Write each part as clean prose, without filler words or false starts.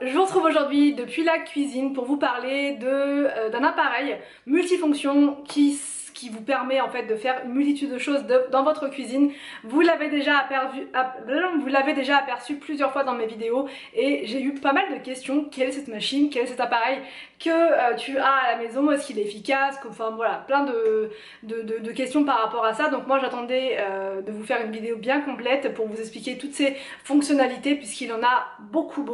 Je vous retrouve aujourd'hui depuis la cuisine pour vous parler d'un appareil multifonction qui vous permet en fait de faire une multitude de choses dans votre cuisine. Vous l'avez déjà aperçu plusieurs fois dans mes vidéos et j'ai eu pas mal de questions. Quelle est cette machine? Quel est cet appareil que tu as à la maison? Est-ce qu'il est efficace? Enfin voilà, plein de questions par rapport à ça. Donc moi j'attendais de vous faire une vidéo bien complète pour vous expliquer toutes ces fonctionnalités puisqu'il en a beaucoup.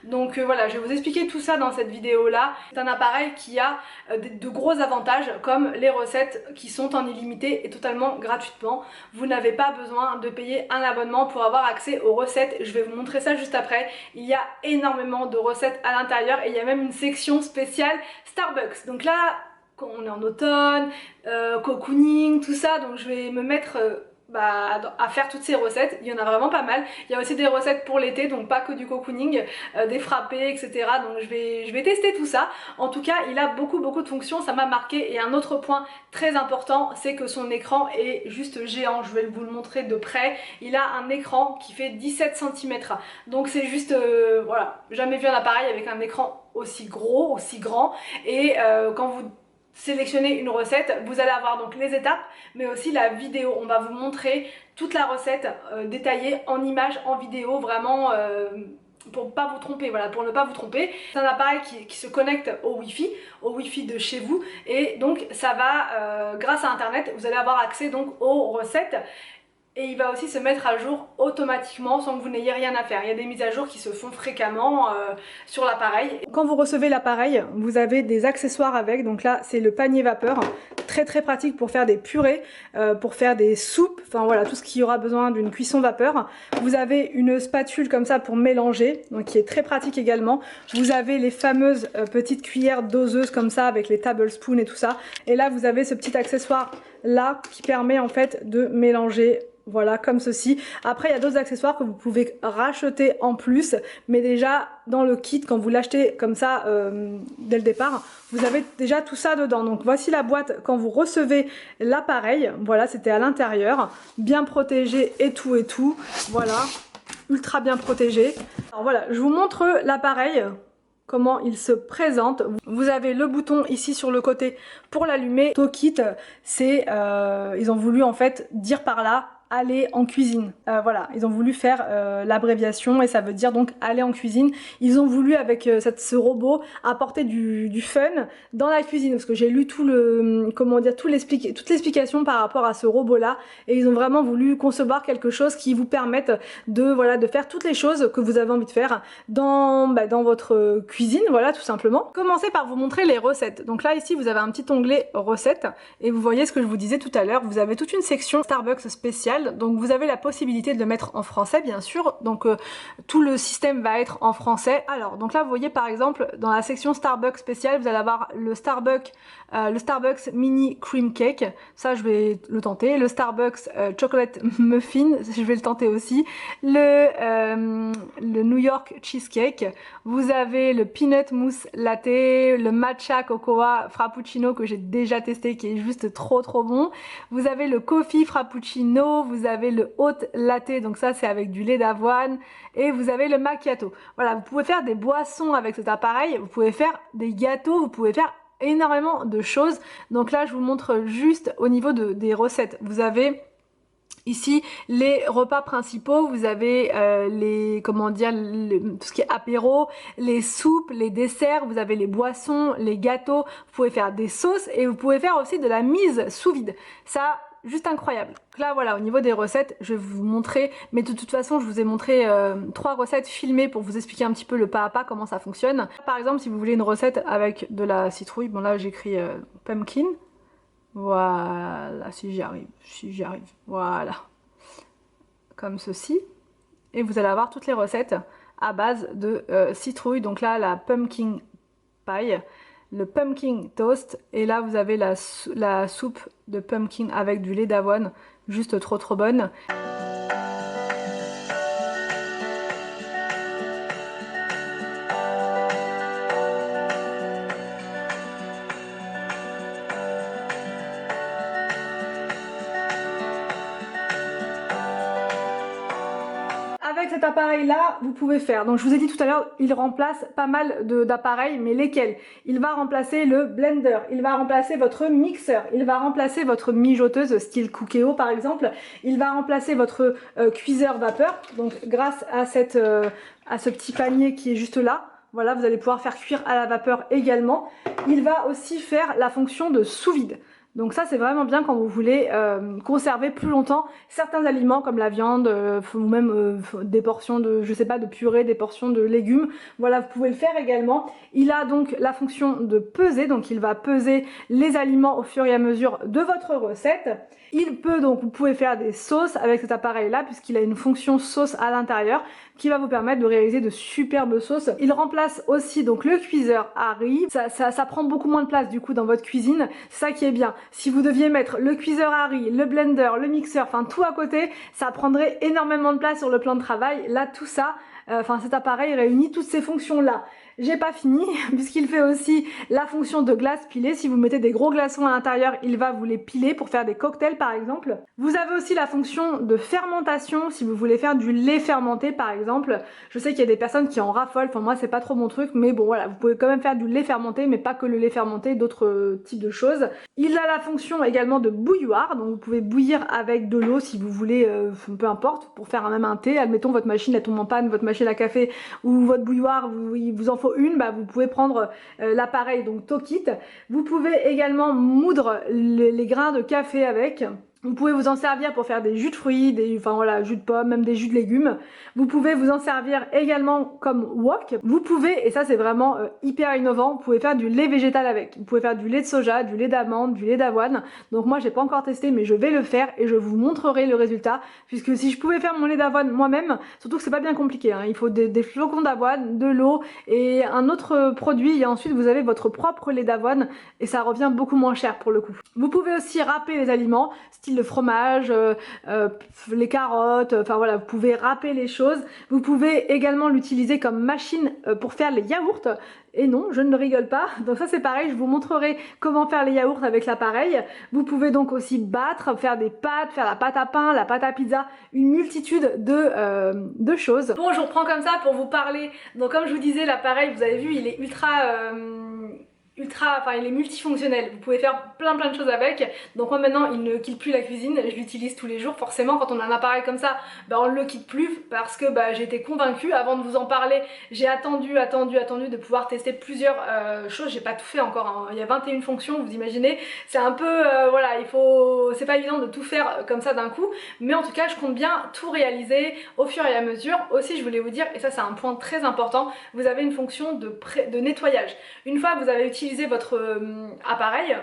Donc voilà, je vais vous expliquer tout ça dans cette vidéo là. C'est un appareil qui a de gros avantages comme les recettes qui sont en illimité et totalement gratuitement. Vous n'avez pas besoin de payer un abonnement pour avoir accès aux recettes. Je vais vous montrer ça juste après. Il y a énormément de recettes à l'intérieur et il y a même une section spéciale Starbucks. Donc là, on est en automne, cocooning, tout ça, donc je vais me mettre à faire toutes ces recettes. Il y en a vraiment pas mal. Il y a aussi des recettes pour l'été, donc pas que du cocooning, des frappés, etc. Donc je vais tester tout ça. En tout cas, il a beaucoup de fonctions, ça m'a marqué. Et un autre point très important, c'est que son écran est juste géant. Je vais vous le montrer de près. Il a un écran qui fait 17 cm. Donc c'est juste, voilà, jamais vu un appareil avec un écran aussi gros, aussi grand. Et quand vous sélectionnez une recette, vous allez avoir donc les étapes mais aussi la vidéo. On va vous montrer toute la recette détaillée en images, en vidéo, vraiment pour pas vous tromper, voilà, pour ne pas vous tromper. C'est un appareil qui se connecte au Wi-Fi de chez vous et donc ça va, grâce à internet, vous allez avoir accès donc aux recettes. Et il va aussi se mettre à jour automatiquement sans que vous n'ayez rien à faire. Il y a des mises à jour qui se font fréquemment sur l'appareil. Quand vous recevez l'appareil, vous avez des accessoires avec. Donc là, c'est le panier vapeur. Très pratique pour faire des purées, pour faire des soupes. Enfin voilà, tout ce qui aura besoin d'une cuisson vapeur. Vous avez une spatule comme ça pour mélanger, donc qui est très pratique également. Vous avez les fameuses petites cuillères doseuses comme ça avec les tablespoons et tout ça. Et là, vous avez ce petit accessoire là qui permet en fait de mélanger. Voilà, comme ceci. Après, il y a d'autres accessoires que vous pouvez racheter en plus. Mais déjà, dans le kit, quand vous l'achetez comme ça, dès le départ, vous avez déjà tout ça dedans. Donc, voici la boîte quand vous recevez l'appareil. Voilà, c'était à l'intérieur. Bien protégé et tout. Voilà, ultra bien protégé. Alors voilà, je vous montre l'appareil. Comment il se présente. Vous avez le bouton ici sur le côté pour l'allumer. Tokit, c'est ils ont voulu en fait dire par là aller en cuisine. Voilà, ils ont voulu faire l'abréviation et ça veut dire donc aller en cuisine. Ils ont voulu avec ce robot apporter du fun dans la cuisine parce que j'ai lu tout le comment dire toute l'explication par rapport à ce robot là et ils ont vraiment voulu concevoir quelque chose qui vous permette de faire toutes les choses que vous avez envie de faire dans votre cuisine, voilà, tout simplement. Commencez par vous montrer les recettes. Donc là ici vous avez un petit onglet recettes et vous voyez ce que je vous disais tout à l'heure, vous avez toute une section Starbucks spéciale. Donc vous avez la possibilité de le mettre en français bien sûr, donc tout le système va être en français. Alors donc là vous voyez par exemple dans la section Starbucks spéciale vous allez avoir le Starbucks mini cream cake, ça je vais le tenter, le Starbucks chocolate muffin, je vais le tenter aussi, le New York cheesecake, vous avez le peanut mousse latte, le matcha cocoa frappuccino que j'ai déjà testé qui est juste trop bon, vous avez le coffee frappuccino, vous avez le hot latte, donc ça c'est avec du lait d'avoine, et vous avez le macchiato. Voilà, vous pouvez faire des boissons avec cet appareil, vous pouvez faire des gâteaux, vous pouvez faire énormément de choses. Donc là je vous montre juste au niveau des recettes. Vous avez ici les repas principaux, vous avez tout ce qui est apéro, les soupes, les desserts, vous avez les boissons, les gâteaux, vous pouvez faire des sauces et vous pouvez faire aussi de la mise sous vide. Ça, juste incroyable. Donc là voilà, au niveau des recettes, je vais vous montrer, mais de toute façon je vous ai montré 3 recettes filmées pour vous expliquer un petit peu le pas à pas comment ça fonctionne. Par exemple si vous voulez une recette avec de la citrouille, bon là j'écris pumpkin. Voilà, si j'y arrive, voilà, comme ceci. Et vous allez avoir toutes les recettes à base de citrouille, donc là la pumpkin pie, le pumpkin toast, et là vous avez la soupe de pumpkin avec du lait d'avoine, juste trop bonne. Avec cet cet appareil là vous pouvez faire, donc je vous ai dit tout à l'heure, il remplace pas mal d'appareils, mais lesquels? Il va remplacer le blender, il va remplacer votre mixeur, il va remplacer votre mijoteuse style Cookéo par exemple, il va remplacer votre cuiseur vapeur, donc grâce à ce petit panier qui est juste là. Voilà, vous allez pouvoir faire cuire à la vapeur également. Il va aussi faire la fonction de sous-vide. Donc ça c'est vraiment bien quand vous voulez conserver plus longtemps certains aliments comme la viande ou même des portions de, je sais pas, de purée, des portions de légumes. Voilà, vous pouvez le faire également. Il a donc la fonction de peser, donc il va peser les aliments au fur et à mesure de votre recette. Il peut donc, vous pouvez faire des sauces avec cet appareil là puisqu'il a une fonction sauce à l'intérieur qui va vous permettre de réaliser de superbes sauces. Il remplace aussi donc le cuiseur à riz. Ça prend beaucoup moins de place du coup dans votre cuisine. C'est ça qui est bien. Si vous deviez mettre le cuiseur à riz, le blender, le mixeur, enfin tout à côté, ça prendrait énormément de place sur le plan de travail. Là tout ça, cet appareil réunit toutes ces fonctions là. J'ai pas fini puisqu'il fait aussi la fonction de glace pilée. Si vous mettez des gros glaçons à l'intérieur, il va vous les piler pour faire des cocktails par exemple. Vous avez aussi la fonction de fermentation si vous voulez faire du lait fermenté par exemple. Je sais qu'il y a des personnes qui en raffolent, enfin moi c'est pas trop mon truc, mais bon voilà, vous pouvez quand même faire du lait fermenté, mais pas que le lait fermenté, d'autres types de choses. Il a la fonction également de bouilloire, donc vous pouvez bouillir avec de l'eau si vous voulez, peu importe, pour faire même un thé. Admettons votre machine elle tombe en panne, votre machine à café ou votre bouilloire, il vous en faut une, bah vous pouvez prendre l'appareil donc Tokit. Vous pouvez également moudre les grains de café avec. Vous pouvez vous en servir pour faire des jus de fruits, jus de pommes, même des jus de légumes. Vous pouvez vous en servir également comme wok. Vous pouvez, et ça c'est vraiment hyper innovant, vous pouvez faire du lait végétal avec. Vous pouvez faire du lait de soja, du lait d'amande, du lait d'avoine. Donc moi j'ai pas encore testé mais je vais le faire et je vous montrerai le résultat. Puisque si je pouvais faire mon lait d'avoine moi-même, surtout que c'est pas bien compliqué, hein. Il faut des flocons d'avoine, de l'eau et un autre produit et ensuite vous avez votre propre lait d'avoine et ça revient beaucoup moins cher pour le coup. Vous pouvez aussi râper les aliments, style le fromage, les carottes, enfin voilà, vous pouvez râper les choses. Vous pouvez également l'utiliser comme machine pour faire les yaourts. Et non, je ne rigole pas. Donc ça c'est pareil, je vous montrerai comment faire les yaourts avec l'appareil. Vous pouvez donc aussi battre, faire des pâtes, faire la pâte à pain, la pâte à pizza, une multitude de choses. Bon, je reprends comme ça pour vous parler. Donc comme je vous disais, l'appareil, vous avez vu, il est il est multifonctionnel, vous pouvez faire plein de choses avec. Donc moi maintenant il ne quitte plus la cuisine, je l'utilise tous les jours. Forcément quand on a un appareil comme ça, on ne le quitte plus parce que j'ai été convaincue. Avant de vous en parler, j'ai attendu de pouvoir tester plusieurs choses. J'ai pas tout fait encore, hein. Il y a 21 fonctions, vous imaginez. C'est un peu, voilà, c'est pas évident de tout faire comme ça d'un coup. Mais en tout cas je compte bien tout réaliser au fur et à mesure. Aussi je voulais vous dire, et ça c'est un point très important, vous avez une fonction de nettoyage. Une fois que vous avez utilisé votre appareil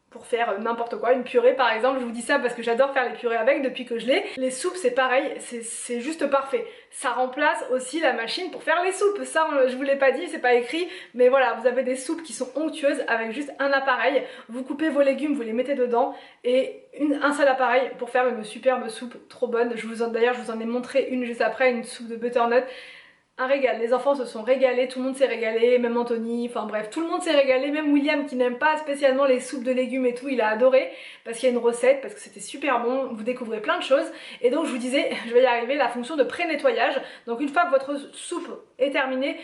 pour faire n'importe quoi, une purée par exemple, je vous dis ça parce que j'adore faire les purées avec depuis que je l'ai. Les soupes c'est pareil, c'est juste parfait. Ça remplace aussi la machine pour faire les soupes, ça je vous l'ai pas dit, c'est pas écrit, mais voilà, vous avez des soupes qui sont onctueuses avec juste un appareil. Vous coupez vos légumes, vous les mettez dedans et un seul appareil pour faire une superbe soupe trop bonne. D'ailleurs je vous en ai montré une juste après, une soupe de butternut. Un régal, les enfants se sont régalés, tout le monde s'est régalé, même Anthony, enfin bref, tout le monde s'est régalé, même William qui n'aime pas spécialement les soupes de légumes et tout, il a adoré parce qu'il y a une recette, parce que c'était super bon, vous découvrez plein de choses. Et donc je vous disais, je vais y arriver, la fonction de pré-nettoyage. Donc une fois que votre soupe est terminée,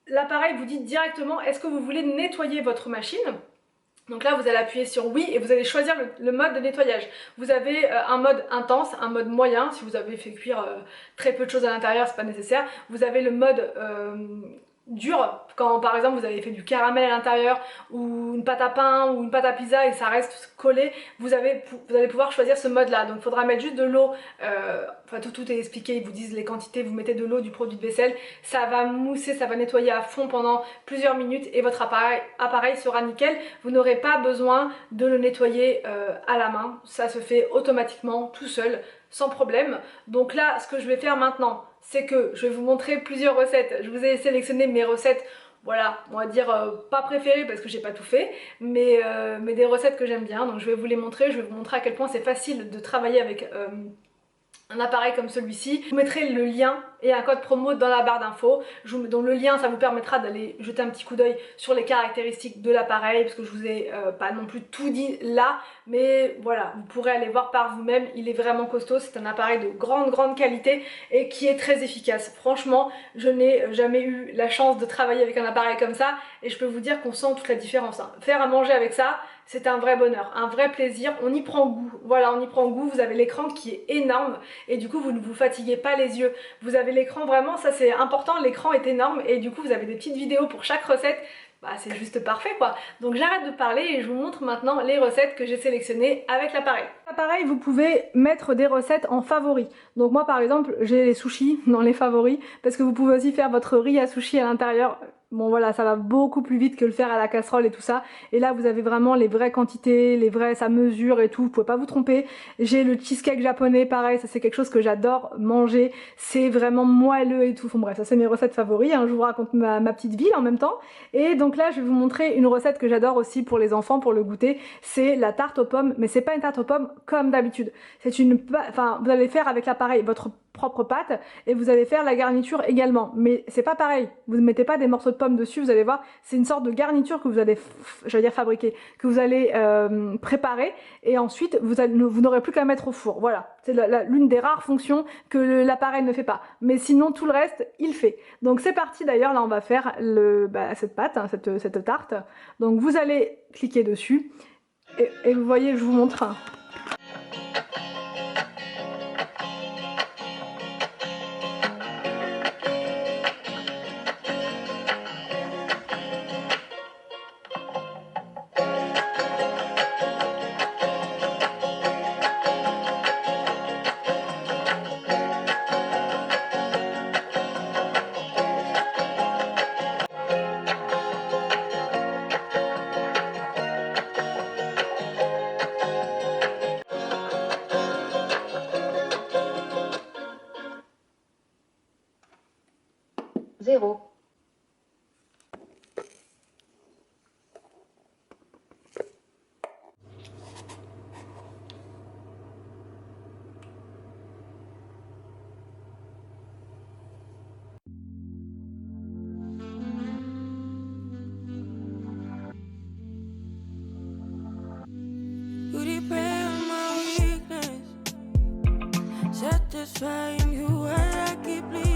l'appareil vous dit directement est-ce que vous voulez nettoyer votre machine. Donc là vous allez appuyer sur oui et vous allez choisir le mode de nettoyage. Vous avez un mode intense, un mode moyen, si vous avez fait cuire très peu de choses à l'intérieur c'est pas nécessaire. Vous avez le mode dur, quand par exemple vous avez fait du caramel à l'intérieur ou une pâte à pain ou une pâte à pizza et ça reste collé, vous allez pouvoir choisir ce mode là. Donc il faudra mettre juste de l'eau, tout est expliqué, ils vous disent les quantités, vous mettez de l'eau, du produit de vaisselle, ça va mousser, ça va nettoyer à fond pendant plusieurs minutes et votre appareil sera nickel. Vous n'aurez pas besoin de le nettoyer à la main, ça se fait automatiquement tout seul, sans problème. Donc là ce que je vais faire maintenant, c'est que je vais vous montrer plusieurs recettes. Je vous ai sélectionné mes recettes, voilà, on va dire pas préférées parce que j'ai pas tout fait, mais des recettes que j'aime bien. Donc je vais vous les montrer, je vais vous montrer à quel point c'est facile de travailler avec un appareil comme celui-ci. Je vous mettrai le lien et un code promo dans la barre d'infos. Dans le lien, ça vous permettra d'aller jeter un petit coup d'œil sur les caractéristiques de l'appareil, parce que je vous ai pas non plus tout dit là, mais voilà, vous pourrez aller voir par vous-même. Il est vraiment costaud, c'est un appareil de grande qualité et qui est très efficace. Franchement, je n'ai jamais eu la chance de travailler avec un appareil comme ça et je peux vous dire qu'on sent toute la différence, hein. Faire à manger avec ça, c'est un vrai bonheur, un vrai plaisir, on y prend goût, voilà, on y prend goût. Vous avez l'écran qui est énorme et du coup vous ne vous fatiguez pas les yeux. Vous avez l'écran vraiment, ça c'est important, l'écran est énorme et du coup vous avez des petites vidéos pour chaque recette. Bah, c'est juste parfait quoi. Donc j'arrête de parler et je vous montre maintenant les recettes que j'ai sélectionnées avec l'appareil. L'appareil, vous pouvez mettre des recettes en favoris. Donc moi par exemple j'ai les sushis dans les favoris parce que vous pouvez aussi faire votre riz à sushi à l'intérieur. Bon voilà, ça va beaucoup plus vite que le faire à la casserole et tout ça. Et là vous avez vraiment les vraies quantités, les vraies, ça mesure et tout, vous pouvez pas vous tromper. J'ai le cheesecake japonais, pareil, ça c'est quelque chose que j'adore manger. C'est vraiment moelleux et tout. Bon bref, ça c'est mes recettes favoris, hein. Je vous raconte ma petite ville en même temps. Et donc là je vais vous montrer une recette que j'adore aussi pour les enfants, pour le goûter. C'est la tarte aux pommes, mais c'est pas une tarte aux pommes comme d'habitude. C'est une, enfin vous allez faire avec l'appareil votre propre pâte et vous allez faire la garniture également, mais c'est pas pareil, vous ne mettez pas des morceaux de pommes dessus, vous allez voir, c'est une sorte de garniture que vous allez, j'allais dire fabriquer, que vous allez préparer et ensuite vous n'aurez plus qu'à mettre au four. Voilà, c'est l'une des rares fonctions que l'appareil ne fait pas, mais sinon tout le reste il fait. Donc c'est parti. D'ailleurs là on va faire cette pâte, hein, cette tarte. Donc vous allez cliquer dessus et vous voyez, je vous montre. Zéro. Satisfying you and I keep bleeding.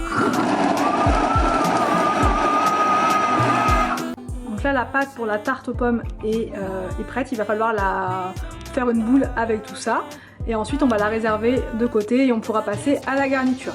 Donc là la pâte pour la tarte aux pommes est prête, il va falloir faire une boule avec tout ça et ensuite on va la réserver de côté et on pourra passer à la garniture.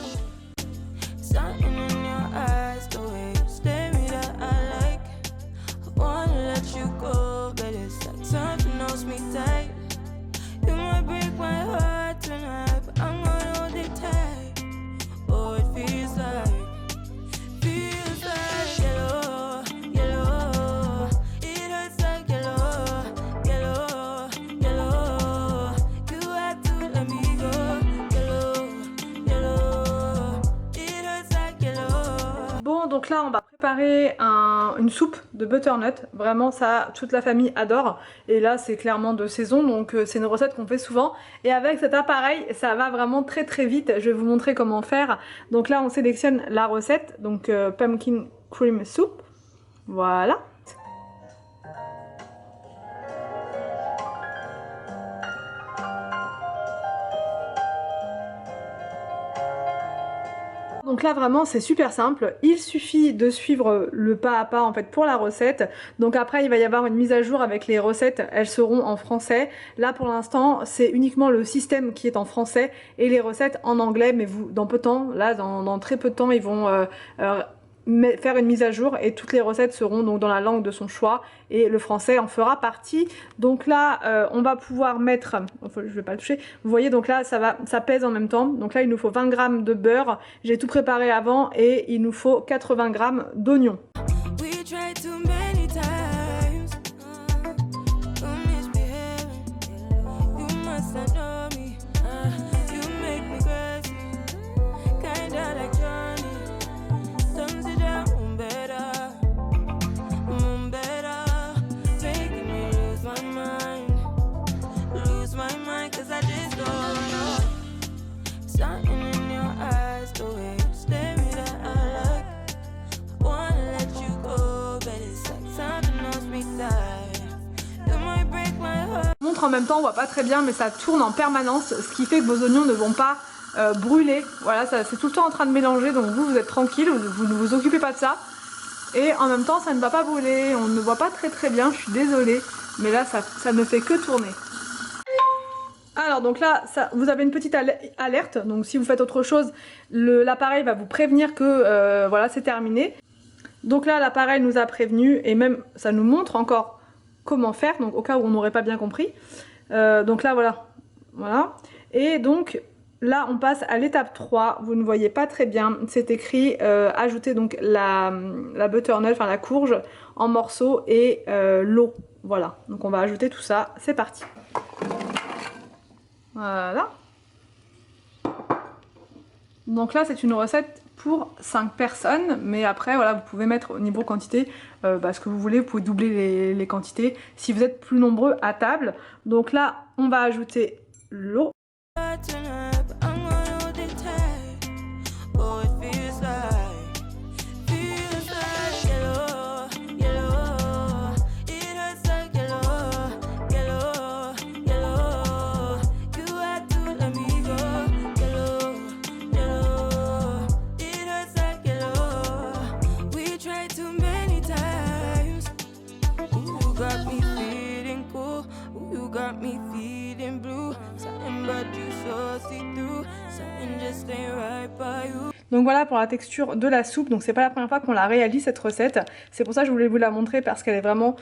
Donc là on va préparer une soupe de butternut, vraiment ça toute la famille adore et là c'est clairement de saison, donc c'est une recette qu'on fait souvent et avec cet appareil ça va vraiment très vite. Je vais vous montrer comment faire. Donc là on sélectionne la recette, donc pumpkin cream soup, voilà. Donc là vraiment c'est super simple, il suffit de suivre le pas à pas en fait pour la recette. Donc après il va y avoir une mise à jour avec les recettes, elles seront en français. Là pour l'instant c'est uniquement le système qui est en français et les recettes en anglais, mais vous dans peu de temps, là dans très peu de temps ils vont faire une mise à jour et toutes les recettes seront donc dans la langue de son choix et le français en fera partie. Donc là on va pouvoir mettre, je vais pas le toucher, vous voyez donc là ça pèse en même temps. Donc là il nous faut 20 g de beurre, j'ai tout préparé avant et il nous faut 80 g d'oignons. Something in your eyes, the way you stare. montre en même temps, on voit pas très bien, mais ça tourne en permanence, ce qui fait que vos oignons ne vont pas brûler. Voilà, c'est tout le temps en train de mélanger, donc vous êtes tranquille, vous ne vous occupez pas de ça. Et en même temps, ça ne va pas brûler, on ne voit pas très bien, je suis désolée, mais là, ça ne fait que tourner. Alors donc là, vous avez une petite alerte, donc si vous faites autre chose, l'appareil va vous prévenir que voilà, c'est terminé. Donc là, l'appareil nous a prévenu et même ça nous montre encore comment faire, donc au cas où on n'aurait pas bien compris. Donc là, voilà. Et donc là, on passe à l'étape 3, vous ne voyez pas très bien, c'est écrit ajouter donc la butternut, enfin la courge en morceaux et l'eau. Voilà, donc on va ajouter tout ça, c'est parti. Voilà. Donc là c'est une recette pour 5 personnes, mais après voilà, vous pouvez mettre au niveau quantité ce que vous voulez, vous pouvez doubler les quantités si vous êtes plus nombreux à table. Donc là on va ajouter l'eau. Donc voilà pour la texture de la soupe, donc c'est pas la première fois qu'on la réalise cette recette, c'est pour ça que je voulais vous la montrer parce qu'elle est vraiment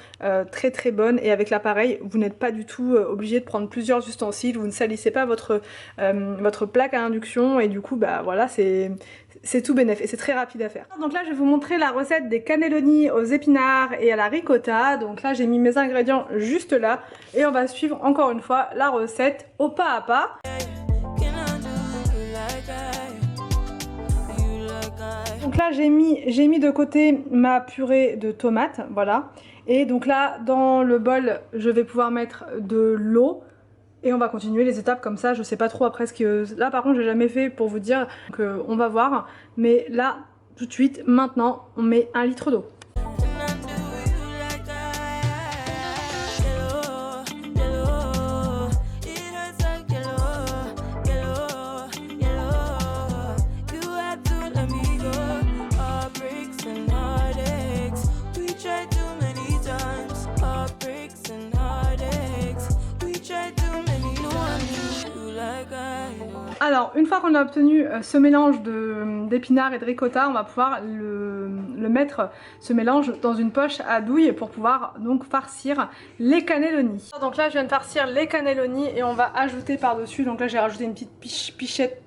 très bonne et avec l'appareil vous n'êtes pas du tout obligé de prendre plusieurs ustensiles, vous ne salissez pas votre plaque à induction et du coup bah voilà c'est tout bénef et c'est très rapide à faire. Donc là je vais vous montrer la recette des cannelloni aux épinards et à la ricotta, donc là j'ai mis mes ingrédients juste là et on va suivre encore une fois la recette au pas à pas. Donc là j'ai mis de côté ma purée de tomates, voilà. Et donc là dans le bol je vais pouvoir mettre de l'eau et on va continuer les étapes comme ça. Je sais pas trop après ce que... Là par contre j'ai jamais fait pour vous dire, donc on va voir. Mais là tout de suite, maintenant on met 1 litre d'eau. Alors une fois qu'on a obtenu ce mélange d'épinards et de ricotta, on va pouvoir le mettre, ce mélange, dans une poche à douille pour pouvoir donc farcir les cannelloni. Donc là je viens de farcir les cannelloni et on va ajouter par dessus, donc là j'ai rajouté une petite pichette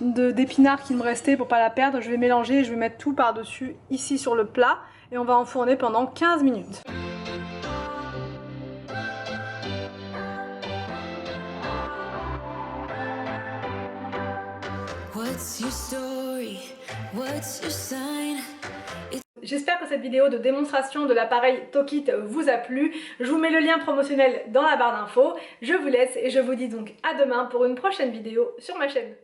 d'épinards qui me restait pour pas la perdre. Je vais mélanger et je vais mettre tout par dessus ici sur le plat et on va enfourner pendant 15 minutes. J'espère que cette vidéo de démonstration de l'appareil Tokit vous a plu. Je vous mets le lien promotionnel dans la barre d'infos. Je vous laisse et je vous dis donc à demain pour une prochaine vidéo sur ma chaîne.